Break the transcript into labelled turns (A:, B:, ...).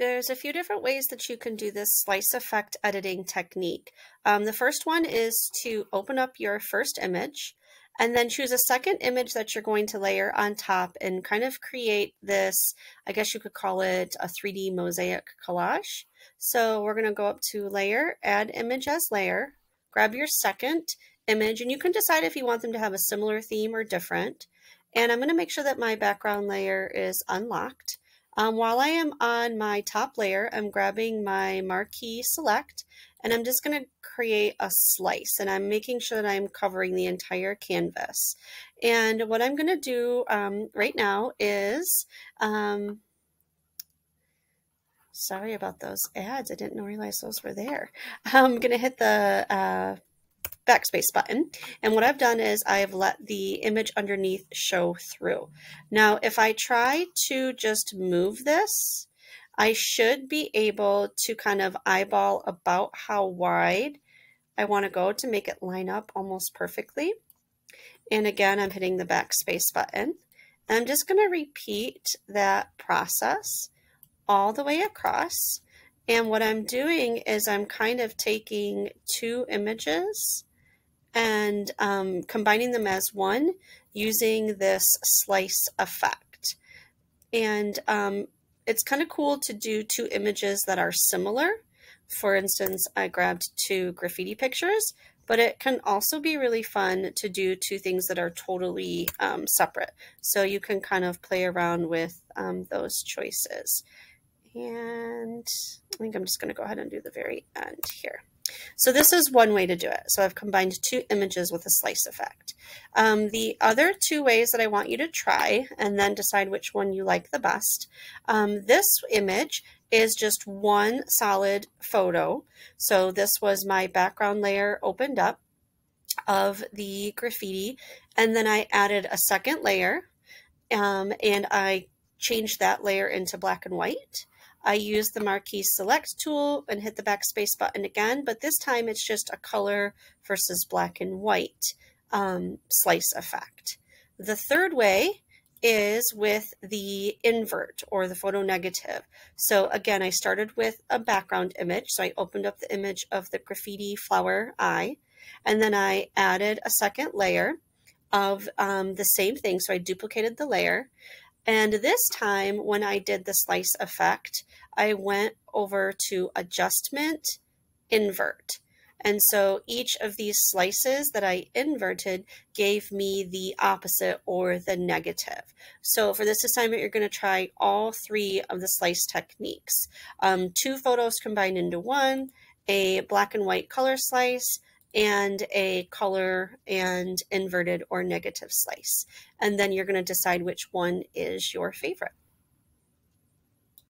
A: There's a few different ways that you can do this slice effect editing technique. The first one is to open up your first image and then choose a second image that you're going to layer on top and kind of create this, I guess you could call it a 3D mosaic collage. So we're going to go up to Layer, Add Image as Layer, grab your second image, and you can decide if you want them to have a similar theme or different. And I'm going to make sure that my background layer is unlocked. While I am on my top layer, I'm grabbing my marquee select and I'm just going to create a slice, and I'm making sure that I'm covering the entire canvas. And what I'm going to do right now is, sorry about those ads, I didn't realize those were there. I'm going to hit the backspace button, and what I've done is I've let the image underneath show through. Now if I try to just move this, I should be able to kind of eyeball about how wide I want to go to make it line up almost perfectly. And again, I'm hitting the backspace button. And I'm just going to repeat that process all the way across. And what I'm doing is I'm kind of taking two images and combining them as one using this slice effect. And it's kind of cool to do two images that are similar. For instance, I grabbed two graffiti pictures, but it can also be really fun to do two things that are totally separate. So you can kind of play around with those choices. And I think I'm just going to go ahead and do the very end here. So this is one way to do it. So I've combined two images with a slice effect. The other two ways that I want you to try and then decide which one you like the best. This image is just one solid photo. So this was my background layer opened up of the graffiti, and then I added a second layer and I changed that layer into black and white. I use the marquee select tool and hit the backspace button again, but this time it's just a color versus black and white slice effect. The third way is with the invert or the photo negative. So again, I started with a background image. So I opened up the image of the graffiti flower eye, and then I added a second layer of the same thing. So I duplicated the layer. And this time when I did the slice effect, I went over to Adjustment, Invert. And so each of these slices that I inverted gave me the opposite or the negative. So for this assignment, you're going to try all three of the slice techniques. Two photos combined into one, a black and white color slice, and a color and inverted or negative slice. And then you're going to decide which one is your favorite.